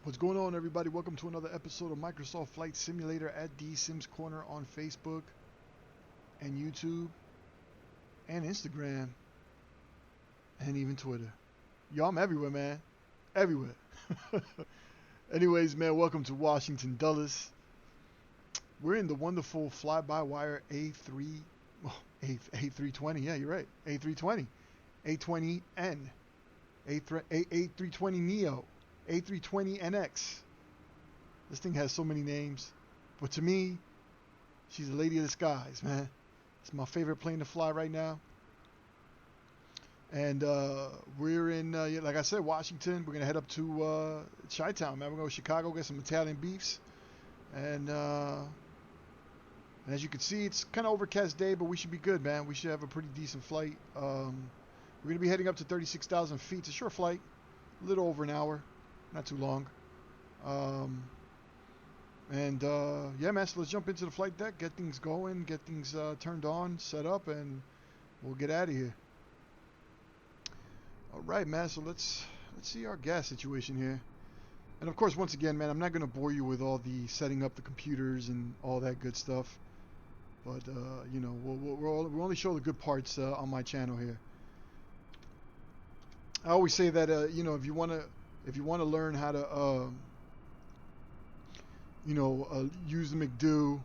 What's going on, everybody? Welcome to another episode of Microsoft Flight Simulator at D Sims Corner on Facebook and YouTube and Instagram and even Twitter. Yo, I'm everywhere, man. Everywhere. Anyways, man, welcome to Washington Dulles. We're in the wonderful fly-by-wire A320. Yeah, you're right. A320. A20N. A320 Neo. A320NX. This thing has so many names, but to me, she's the lady of the skies, man. It's my favorite plane to fly right now. And we're in, like I said, Washington. We're gonna head up to Chi-Town, man. We're going to Chicago, get some Italian beefs, and as you can see, it's kind of overcast day, but we should be good, man. We should have a pretty decent flight. We're gonna be heading up to 36,000 feet. It's a short flight, a little over an hour. Not too long. Yeah, man, so let's jump into the flight deck, get things going, get things turned on, set up, and we'll get out of here. All right, man, so let's see our gas situation here. And of course, once again, man, I'm not going to bore you with all the setting up the computers and all that good stuff. But, you know, we'll only show the good parts on my channel here. I always say that, you know, if you want to learn how to, use the McDo,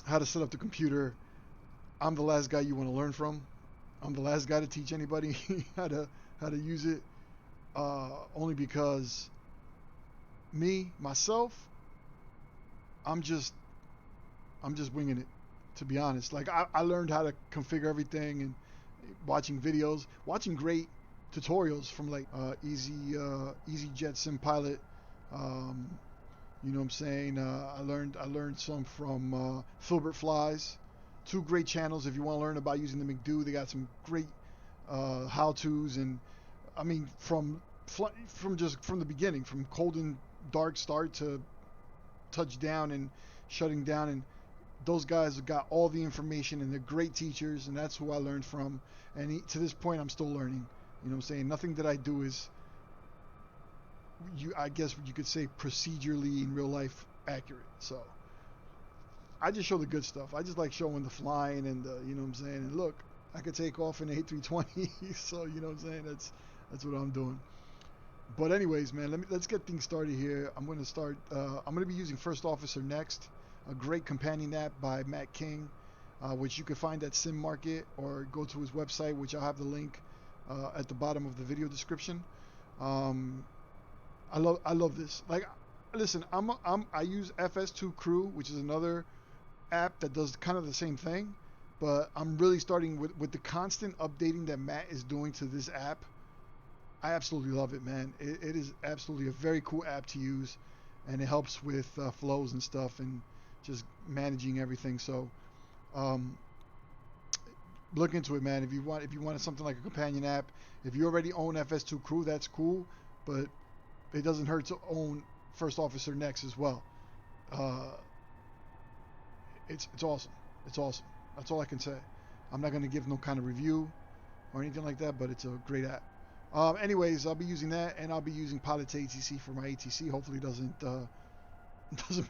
how to set up the computer, I'm the last guy you want to learn from. I'm the last guy to teach anybody how to use it, only because myself, I'm just winging it, to be honest. Like I learned how to configure everything and watching videos, watching great tutorials from like EasyJet Sim Pilot. You know what I'm saying? I learned some from Filbert Flies. Two great channels if you want to learn about using the McDo. They got some great how-tos, and I mean from the beginning, from cold and dark start to touchdown and shutting down, and those guys have got all the information, and they're great teachers, and that's who I learned from. And to this point, I'm still learning. You know what I'm saying? Nothing that I do is, I guess you could say, procedurally in real life accurate. So I just show the good stuff. I just like showing the flying and you know what I'm saying. And look, I could take off in an A320, so you know what I'm saying. That's what I'm doing. But anyways, man, let's get things started here. I'm gonna start. I'm gonna be using First Officer Next, a great companion app by Matt King, which you can find at Sim Market or go to his website, which I'll have the link at the bottom of the video description. I love this. Like, listen, I use FS2 Crew, which is another app that does kind of the same thing, but I'm really starting with the constant updating that Matt is doing to this app. I absolutely love it, man. It is absolutely a very cool app to use, and it helps with flows and stuff and just managing everything. So look into it, man. If you wanted something like a companion app, if you already own FS2 Crew, that's cool, but it doesn't hurt to own First Officer Next as well. It's awesome. It's awesome. That's all I can say. I'm not going to give no kind of review or anything like that, but it's a great app. Anyways, I'll be using that, and I'll be using Pilot to ATC for my ATC. Hopefully, it doesn't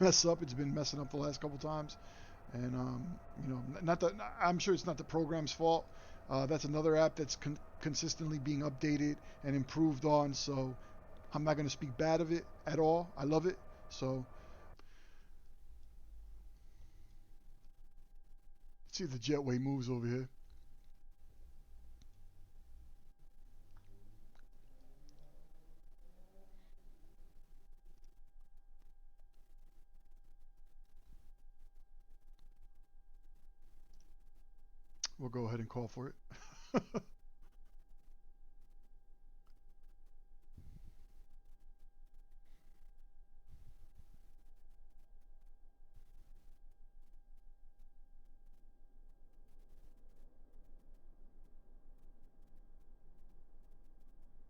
mess up. It's been messing up the last couple times, and you know, not that I'm sure it's not the program's fault. That's another app that's consistently being updated and improved on. So I'm not going to speak bad of it at all. I love it. So let's see if the jetway moves over here. We'll go ahead and call for it.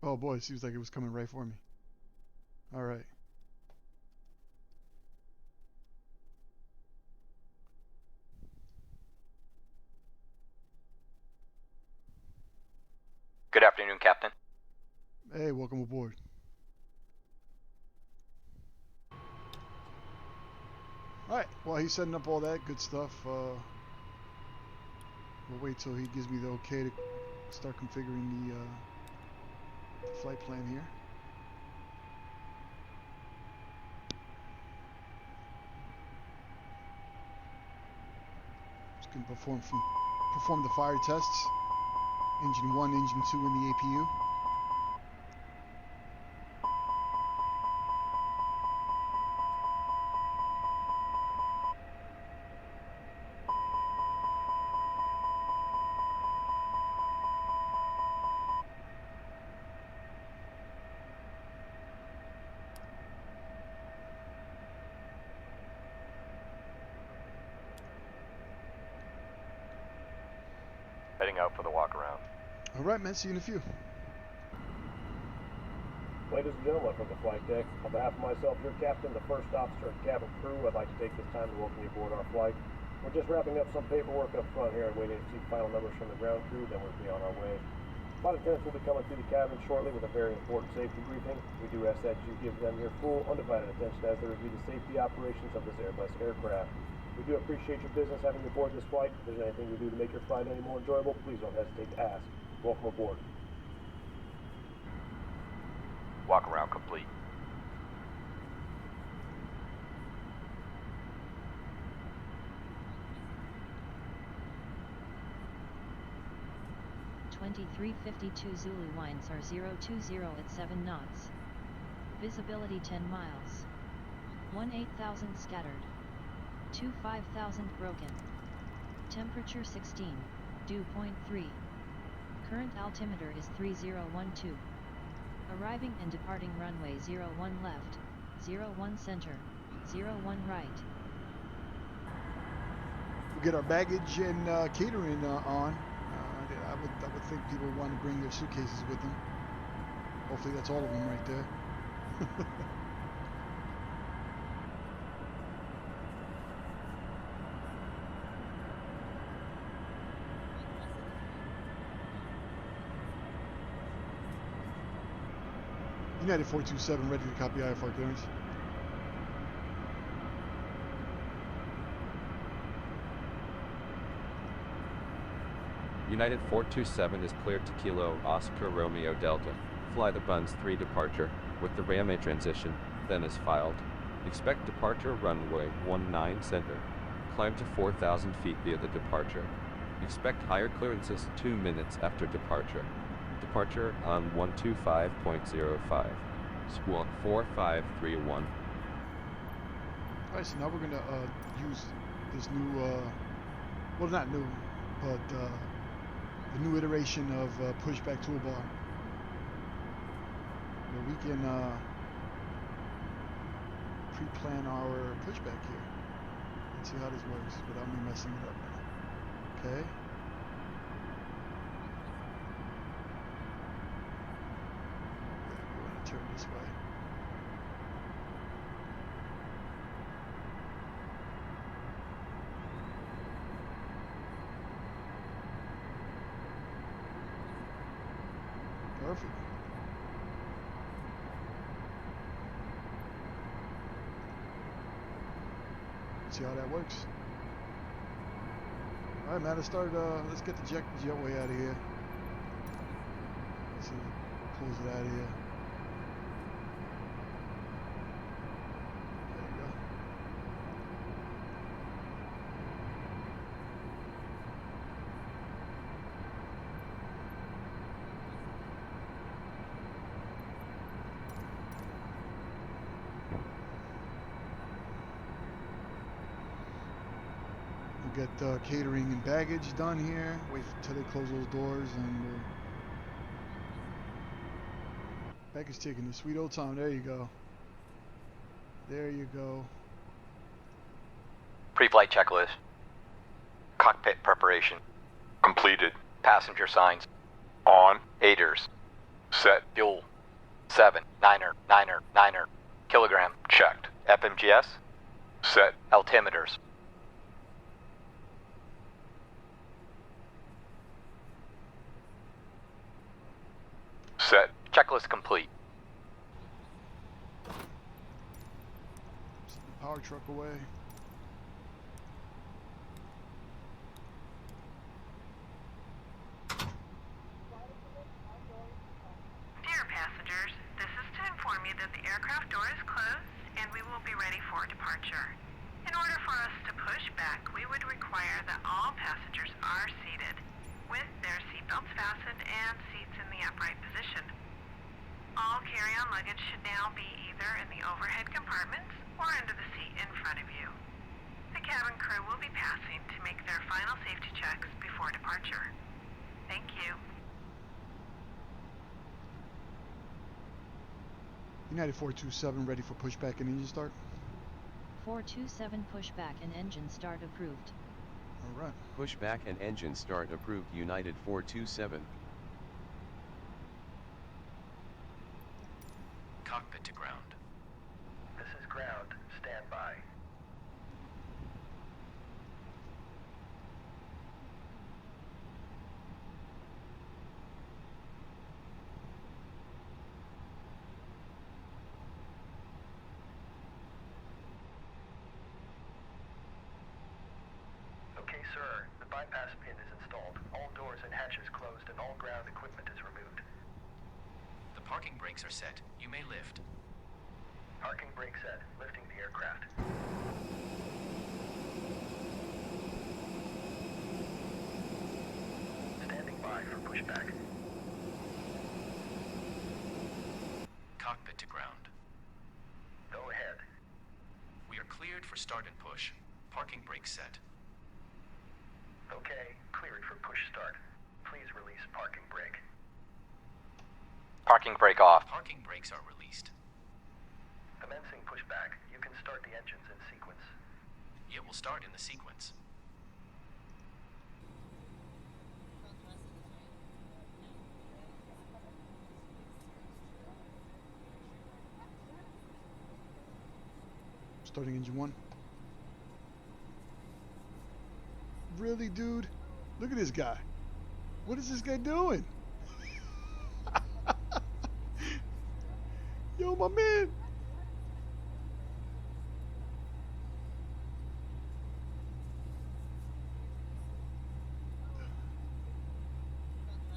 Oh boy, it seems like it was coming right for me. All right. Good afternoon, Captain. Hey, welcome aboard. Alright, while he's setting up all that good stuff, we'll wait till he gives me the okay to start configuring the flight plan here. Just gonna perform the fire tests. Engine 1, Engine 2 in the APU. Heading out for the walk around. Alright, man, see you in a few. Ladies and gentlemen from the flight deck, on behalf of myself, your captain, the first officer, and cabin crew, I'd like to take this time to welcome you aboard our flight. We're just wrapping up some paperwork up front here and waiting to see final numbers from the ground crew, then we'll be on our way. Flight attendants will be coming through the cabin shortly with a very important safety briefing. We do ask that you give them your full, undivided attention as they review the safety operations of this Airbus aircraft. We do appreciate your business having you aboard this flight. If there's anything we do to make your flight any more enjoyable, please don't hesitate to ask. Welcome aboard. Walk around complete. (2352) Zulu winds are 020 at 7 knots. Visibility 10 miles. 18,000 scattered. 25,000 broken. Temperature 16, dew point 3. Current altimeter is 3012. Arriving and departing runway 01 left, 01 center, 01 right. We'll get our baggage and catering on. I would think people want to bring their suitcases with them. Hopefully that's all of them right there. United 427 ready to copy IFR clearance. United 427 is cleared to Kilo Oscar Romeo Delta. Fly the Buns 3 departure with the RAM transition, then as filed. Expect departure runway 19 center. Climb to 4,000 feet via the departure. Expect higher clearances 2 minutes after departure. Departure on 125.05. Squawk 4531. Alright, so now we're gonna use this new, well, not new, but the new iteration of pushback toolbar, where we can pre-plan our pushback here. Let's see how this works without me messing it up. Okay. Turn this way. Perfect. Let's see how that works. All right, man. Let's get the jetway out of here. Let's see. Close it out of here. Get catering and baggage done here. Wait till they close those doors and baggage taking the sweet old time. There you go. There you go. Pre-flight checklist. Cockpit preparation. Completed. Passenger signs. On. Aiders. Set. Fuel. 7. Niner. Kilogram. Checked. FMGS. Set. Altimeters. Set. Checklist complete. Send the power truck away. passengers. This is to inform you that the aircraft door is closed and we will be ready for departure. In order for us to push back, we would require that all passengers are seated with their seatbelts fastened and seats in the upright position. All carry-on luggage should now be either in the overhead compartments or under the seat in front of you. The cabin crew will be passing to make their final safety checks before departure. Thank you. United 427 ready for pushback and engine start. 427 pushback and engine start approved. All right. Pushback and engine start approved. United 427. Cockpit to ground. This is ground. Stand by. Okay, sir. The bypass pin is installed. All doors and hatches closed and all ground equipment is removed. The parking brakes are set. You may lift. Parking brake set. Lifting the aircraft. Standing by for pushback. Cockpit to ground. Go ahead. We are cleared for start and push. Parking brakes set. Okay, cleared for push start. Please release parking brake. Parking brake off. Parking brakes are released. Commencing pushback. You can start the engines in sequence. It will start in the sequence. Starting engine 1. Really, dude? Look at this guy. What is this guy doing? Yo, my man.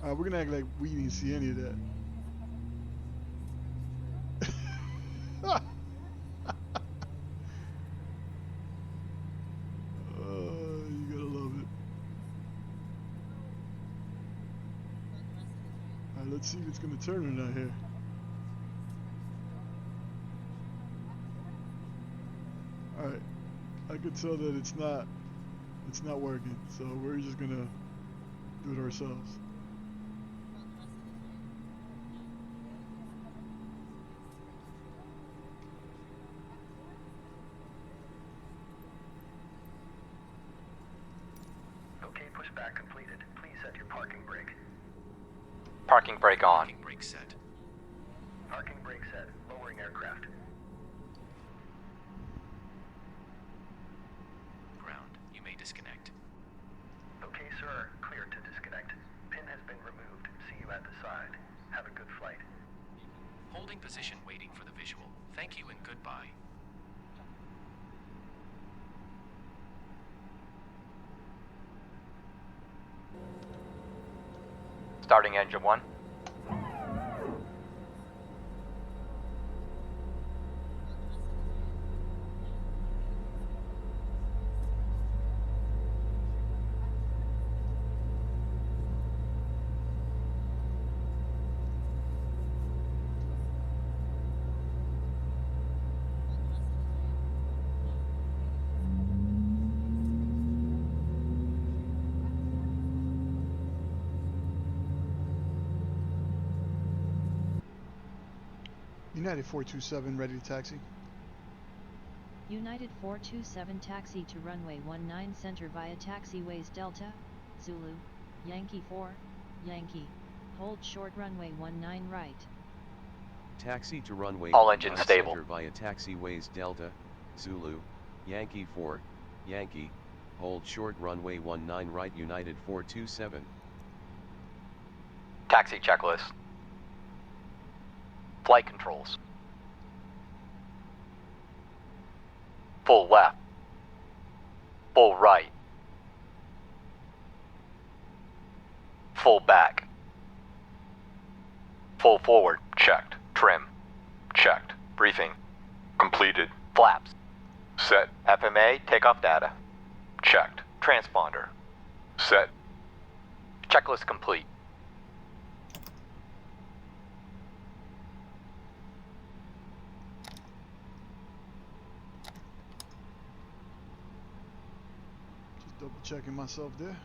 We're gonna act like we didn't see any of that. You gotta love it. Alright, let's see if it's gonna turn or not here. Alright, I could tell that it's not working, so we're just gonna do it ourselves. Okay, pushback completed. Please set your parking brake. Parking brake on. Parking brake set. Parking brake set. Lowering aircraft. Ground. You may disconnect. Okay, sir. Cleared to disconnect. Pin has been removed. See you at the side. Have a good flight. Holding position waiting for the visual. Thank you and goodbye. Starting engine 1. United 427 ready to taxi. United 427 taxi to runway 19 center via taxiways Delta, Zulu, Yankee 4, Yankee. Hold short runway 19 right. Taxi to runway All engines 19 stable. center via taxiways Delta, Zulu, Yankee 4, Yankee. Hold short runway 19 right. United 427. Taxi checklist. Flight controls. Full left. Full right. Full back. Full forward. Checked. Trim. Checked. Briefing. Completed. Flaps. Set. FMA, takeoff data. Checked. Transponder. Set. Checklist complete. Just double checking myself there.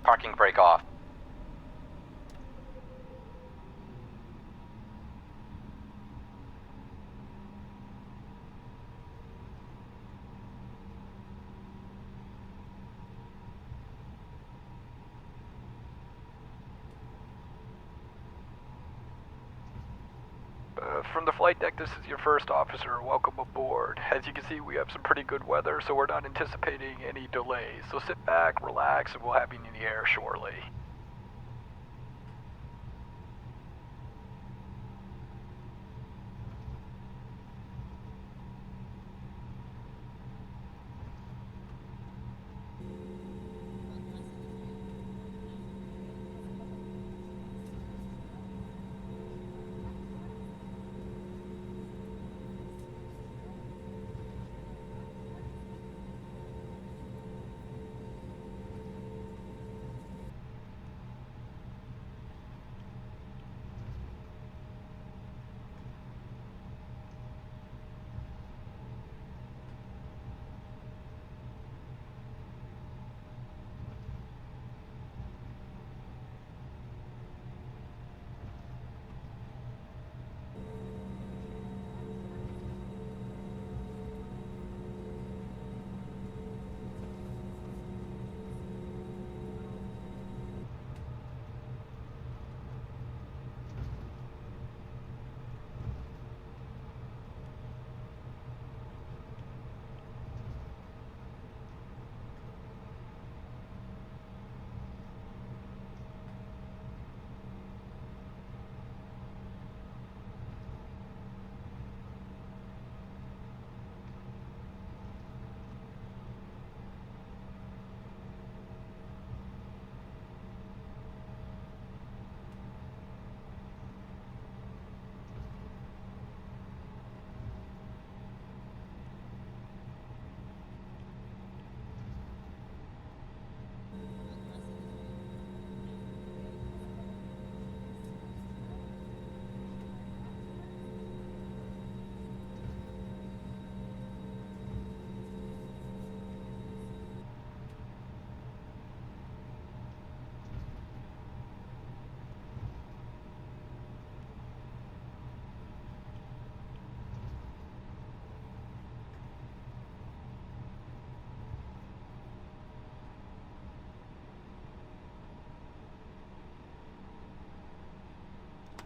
Parking brake off. From the flight deck, this is your first officer. Welcome aboard. As you can see, we have some pretty good weather, so we're not anticipating any delays. So sit back, relax, and we'll have you in the air shortly.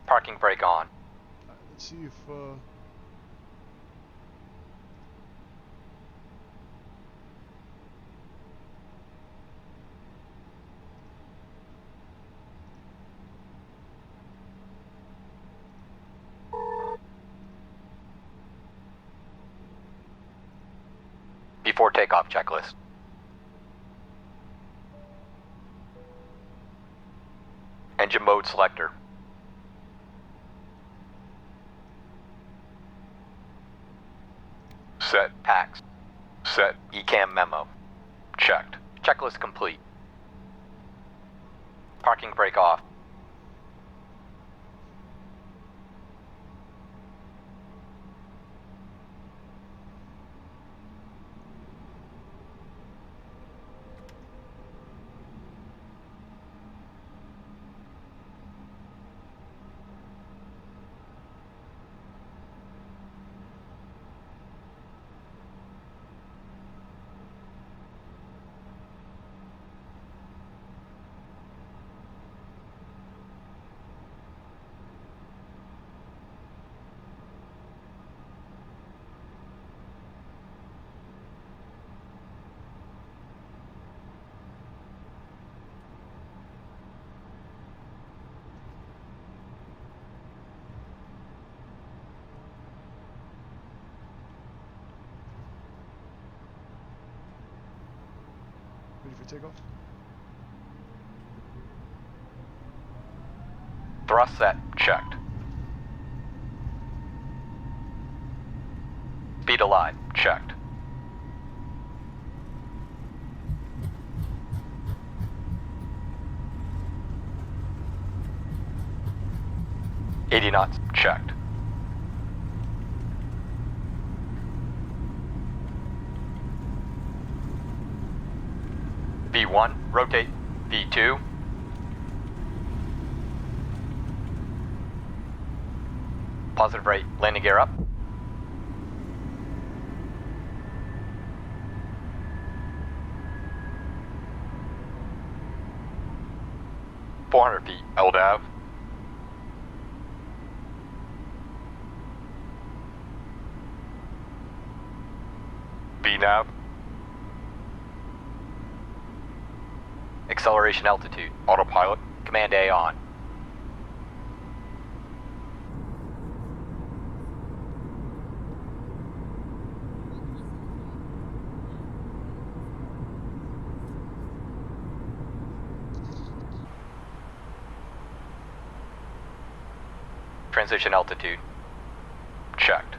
Parking brake on. Let's see if Before takeoff checklist. Engine mode selector. Set. Packs. Set. ECAM memo. Checked. Checklist complete. Parking brake off. for takeoff. Thrust set, checked. Speed align, checked. knots, checked. V1, rotate. V2. Positive rate, landing gear up. .400 feet, LDAV. VNAV. Acceleration altitude, autopilot, command A on. Transition altitude, checked.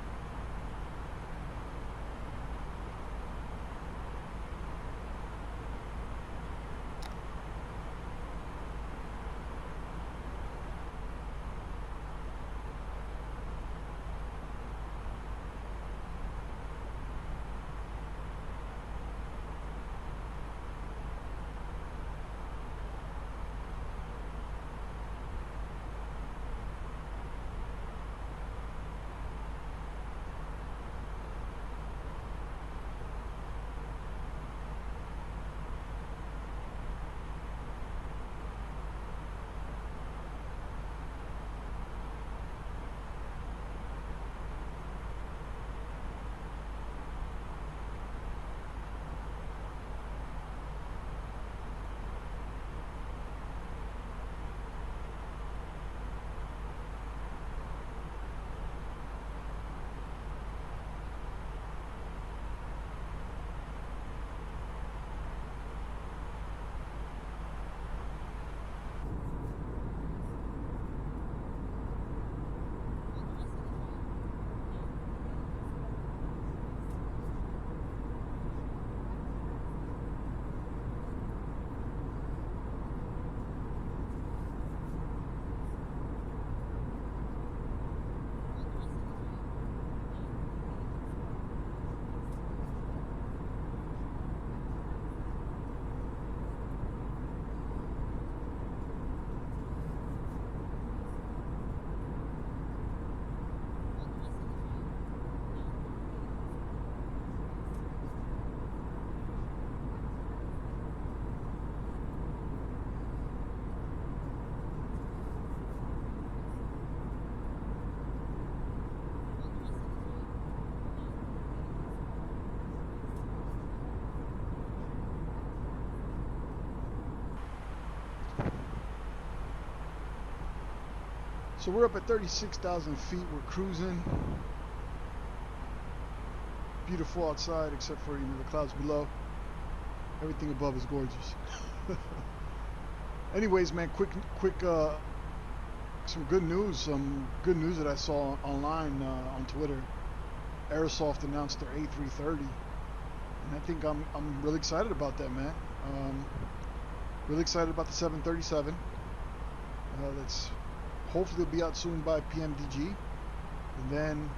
So we're up at 36,000 feet. We're cruising. Beautiful outside, except for the clouds below. Everything above is gorgeous. Anyways, man, quick, some good news. Some good news that I saw online on Twitter. Aerosoft announced their A330, and I think I'm really excited about that, man. Really excited about the 737. That's hopefully it'll be out soon by PMDG, and then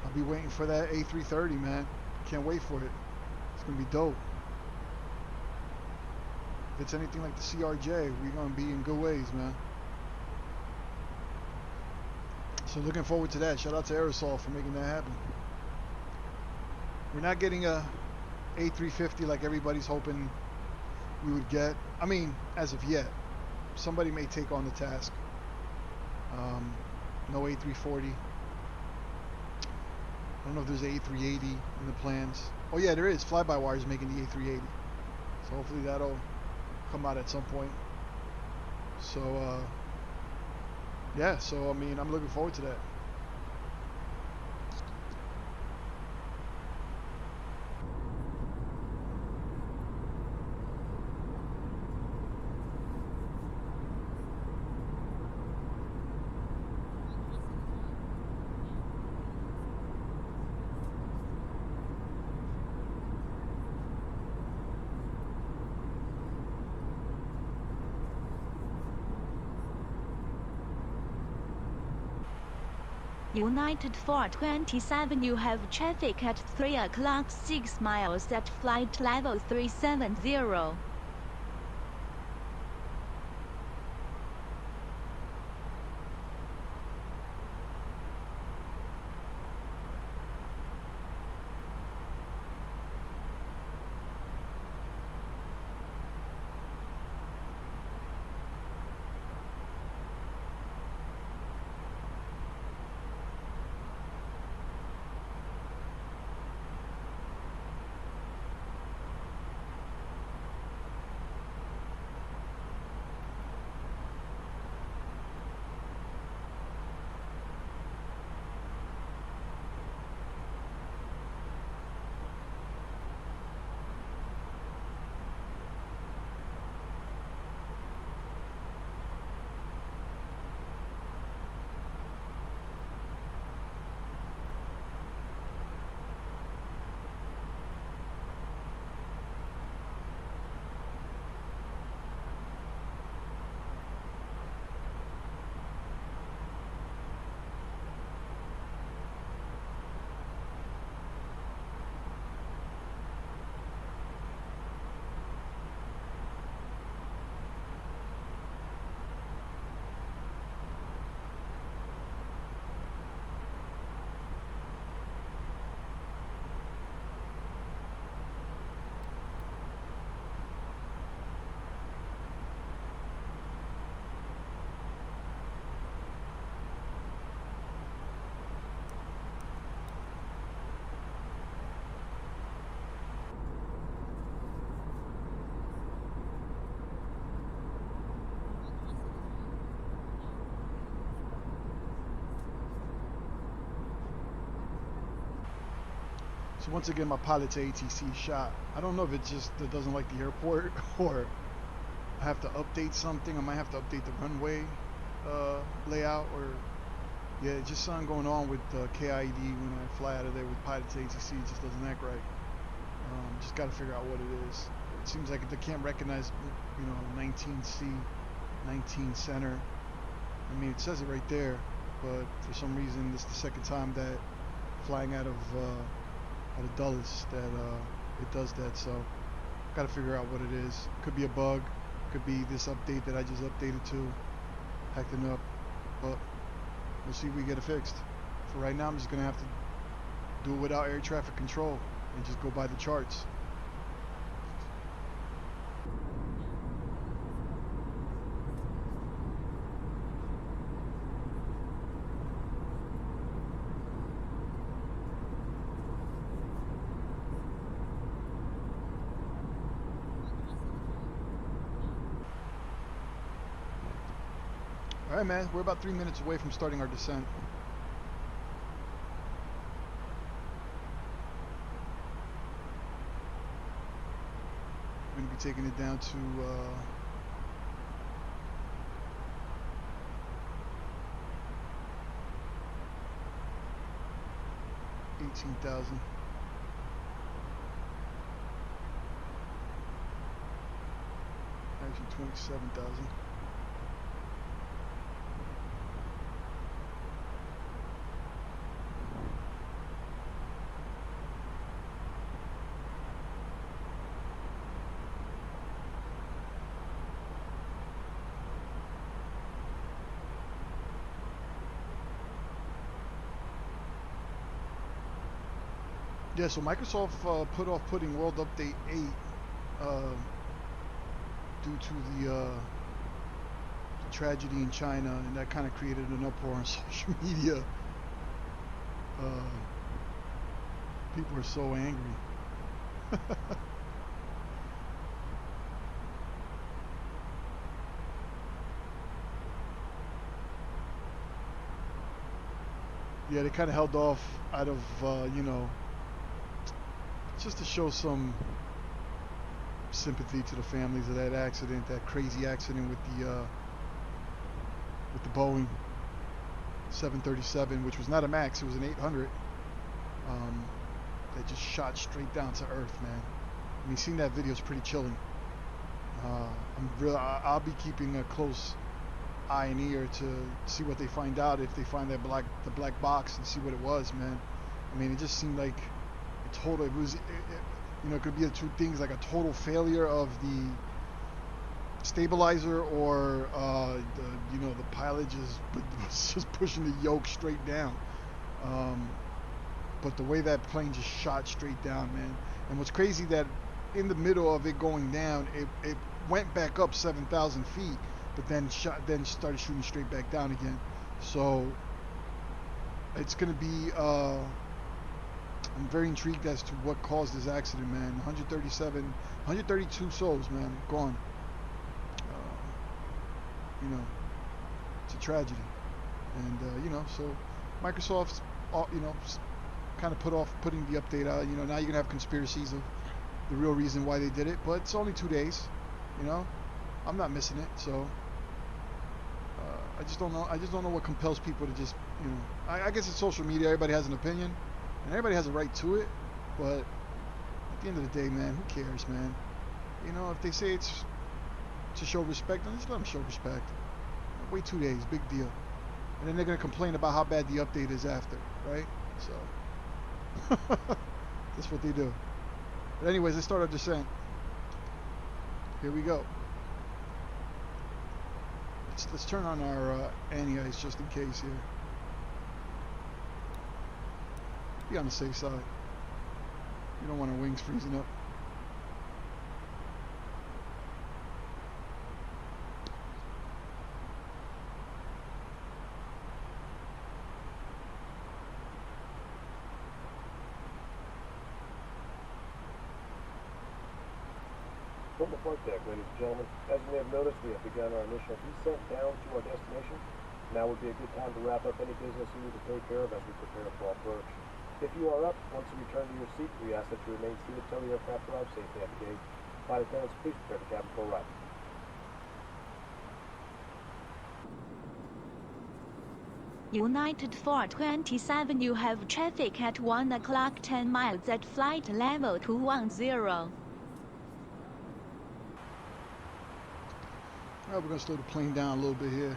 I'll be waiting for that A330, man. Can't wait for it. It's gonna be dope. If it's anything like the CRJ, we're gonna be in good ways, man. So looking forward to that. Shout out to Aerosol for making that happen. We're not getting a A350 like everybody's hoping we would get. I mean, as of yet. Somebody may take on the task. No A340. I don't know if there's an A380 in the plans. Oh yeah, there is. Fly-by-wire is making the A380. So hopefully that'll come out at some point. So yeah, so I mean, I'm looking forward to that. United 427, you have traffic at 3 o'clock 6 miles at flight level 370. So once again, my pilot's ATC shot. I don't know if it's just that doesn't like the airport or I have to update something. I might have to update the runway layout, or yeah, just something going on with KID when I fly out of there with pilot's ATC. It just doesn't act right. Just got to figure out what it is. It seems like they can't recognize, 19C, 19 center. I mean, it says it right there, but for some reason, this is the second time that flying out of Dulles that it does that. So got to figure out what it is. Could be a bug, could be this update that I just updated to, acting up, but we'll see if we get it fixed. For right now, I'm just gonna have to do it without air traffic control and just go by the charts. Alright, man, we're about 3 minutes away from starting our descent. We're going to be taking it down to 18,000. Actually 27,000. Yeah, so Microsoft put off putting World Update 8 due to the tragedy in China, and that kind of created an uproar on social media. People are so angry. Yeah, they kind of held off out of, just to show some sympathy to the families of that accident, that crazy accident with the Boeing 737, which was not a Max, it was an 800. That just shot straight down to earth, man. I mean, seeing that video is pretty chilling. I'll be keeping a close eye and ear to see what they find out, if they find that the black box, and see what it was, man. I mean, it just seemed like a total. It could be the two things, like a total failure of the stabilizer, or the pilot was just pushing the yoke straight down. But the way that plane just shot straight down, man. And what's crazy, that in the middle of it going down, it went back up 7,000 feet, but then started shooting straight back down again. So it's gonna be. I'm very intrigued as to what caused this accident, man. 132 souls, man, gone. It's a tragedy, and so Microsoft's, kind of put off putting the update out. Now you're gonna have conspiracies of the real reason why they did it, but it's only 2 days. I'm not missing it, so I just don't know what compels people to just, I guess it's social media. Everybody has an opinion, and everybody has a right to it, but at the end of the day, man, who cares, man? If they say it's to show respect, then just let them show respect. Wait 2 days, big deal. And then they're gonna complain about how bad the update is after, right? So that's what they do. But anyways, let's start our descent. Here we go. Let's turn on our anti-ice just in case here. Be on the safe side. You don't want our wings freezing up. From the flight deck, ladies and gentlemen, as you may have noticed, we have begun our initial descent down to our destination. Now would be a good time to wrap up any business you need to take care of as we prepare for approach. If you are up, once you return to your seat, we ask that you remain seated until the aircraft arrives safely at the gate. Flight attendants, please prepare the cabin for arrival. United 427, you have traffic at 1 o'clock 10 miles at flight level 210. Alright, we're going to slow the plane down a little bit here.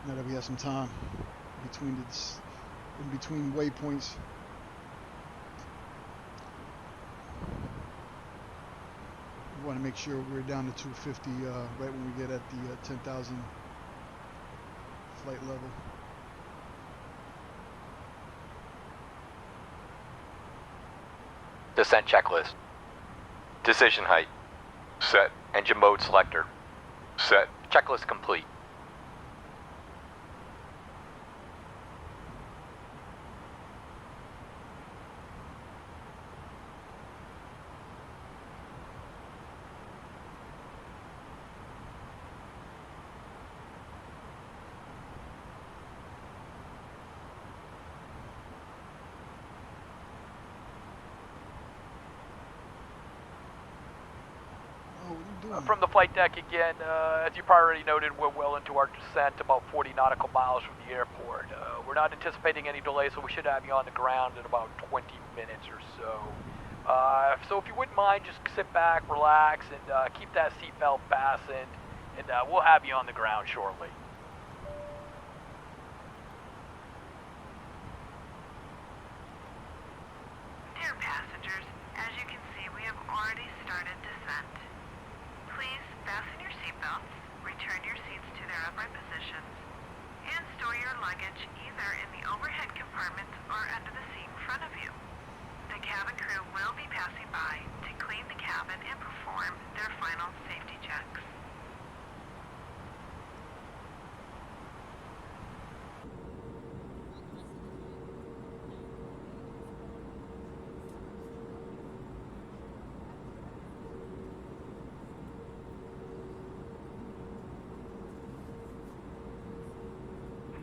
Now that we have some time in between waypoints. We want to make sure we're down to 250 right when we get at the 10,000 flight level. Descent checklist. Decision height. Set. Engine mode selector. Set. Checklist complete. From the flight deck again, as you've already noted, we're well into our descent, about 40 nautical miles from the airport. We're not anticipating any delays, so we should have you on the ground in about 20 minutes or so. So if you wouldn't mind, just sit back, relax, and keep that seatbelt fastened, and we'll have you on the ground shortly. Dear passengers, as you can see, we have already started descent. Please fasten your seatbelts, return your seats to their upright positions, and store your luggage either in the overhead compartment or under the seat in front of you. The cabin crew will be passing by to clean the cabin and perform their final safety checks.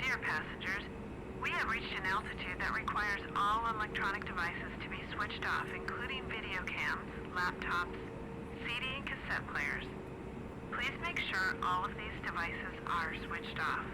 Dear passengers, we have reached an altitude that requires all electronic devices to be switched off, including video cams, laptops, CD and cassette players. Please make sure all of these devices are switched off.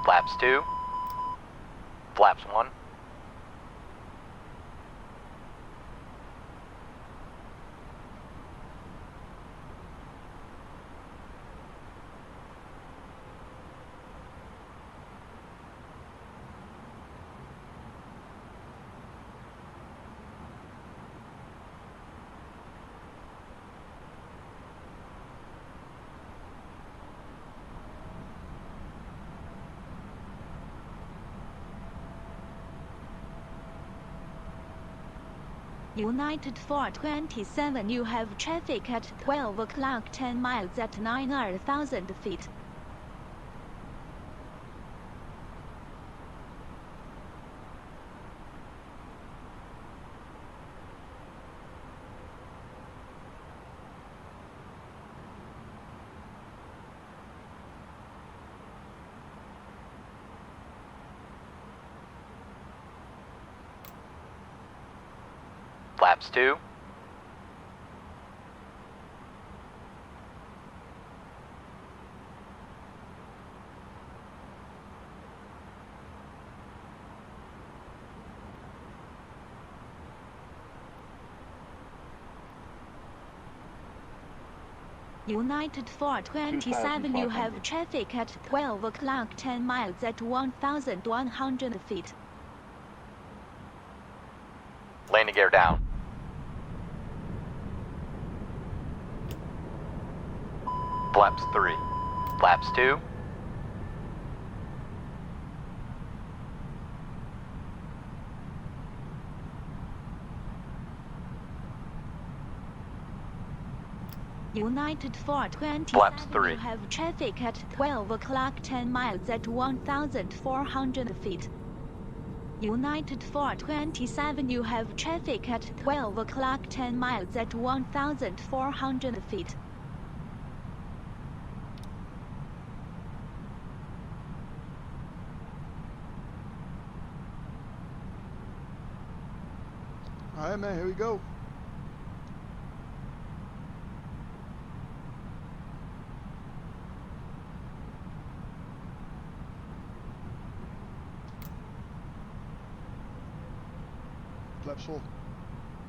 Flaps 2. Flaps 1. United 427, you have traffic at 12 o'clock 10 miles at 9,000 feet. Flaps 2. United 427, you have traffic at 12 o'clock 10 miles at 1,100 feet. Landing gear down. Flaps 3. Flaps 2. United 427, Flaps 3. you have traffic at 12 o'clock 10 miles at 1,400 feet. United 427, you have traffic at 12 o'clock 10 miles at 1,400 feet. All right, man, here we go. Flaps full.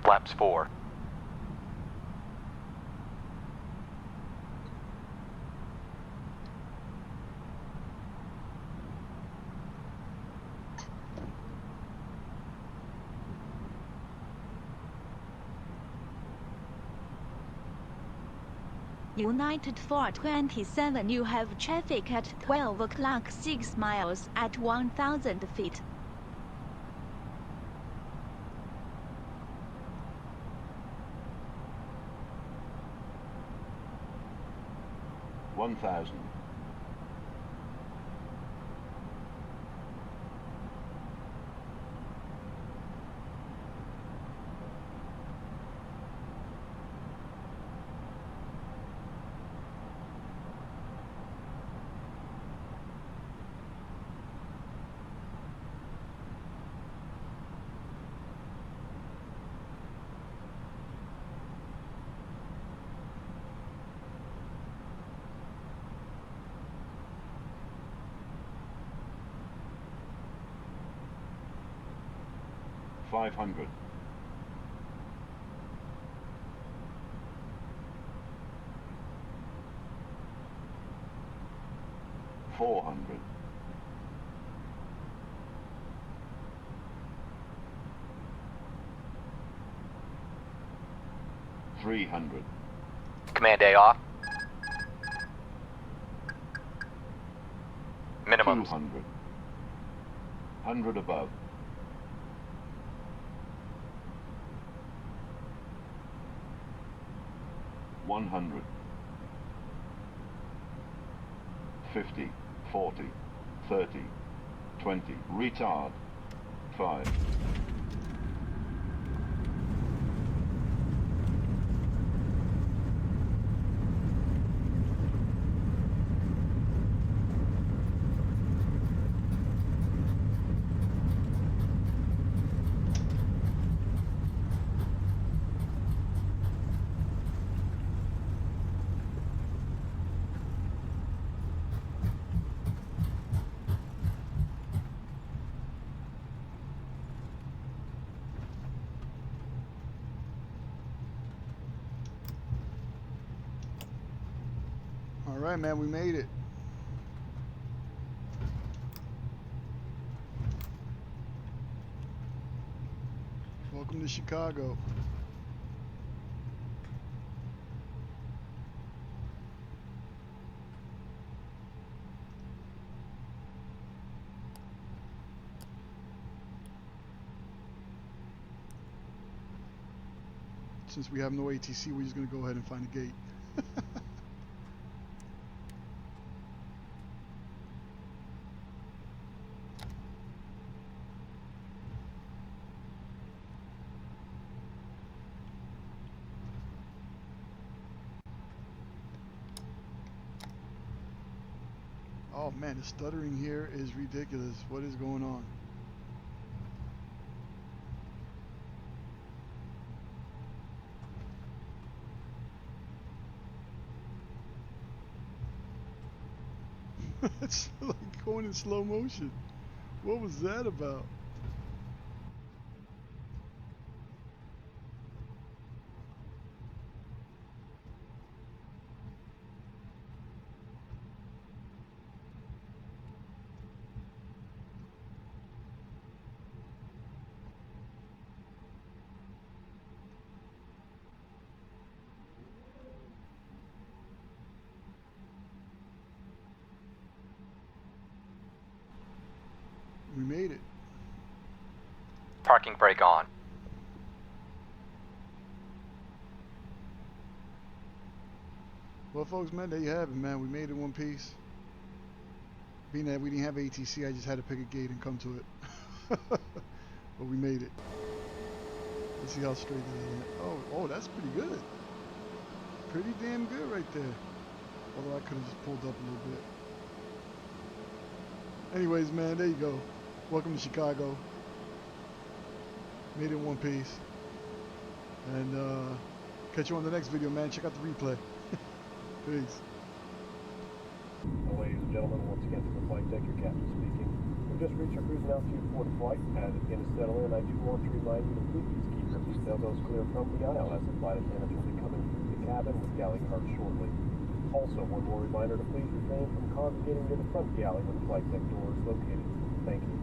Flaps 4. United 427, you have traffic at 12 o'clock 6 miles at 1,000 feet. $1,000. $500. $400. $300. Command A off. Minimums. 200. 100 above. $100. 50, 40, 30, 20. Retard. 5. Alright, man, we made it. Welcome to Chicago. Since we have no ATC, we're just going to go ahead and find a gate. Oh man, the stuttering here is ridiculous. What is going on? It's like going in slow motion. What was that about? We made it. Parking brake on. Well, folks, man, there you have it, man. We made it in one piece. Being that we didn't have ATC, I just had to pick a gate and come to it. But we made it. Let's see how straight it is. Oh, that's pretty good. Pretty damn good right there. Although I could have just pulled up a little bit. Anyways, man, there you go. Welcome to Chicago. Made it in one piece. And catch you on the next video, man. Check out the replay. Peace. Ladies and gentlemen, once again to the flight deck, your captain speaking. We've just reached our cruising altitude for the flight. As it begins to settle in, I do want to remind you to please keep your seatbelts clear from the aisle as the flight attendants will be coming through the cabin with galley cards shortly. Also, one more reminder to please refrain from congregating near the front galley where the flight deck door is located. Thank you.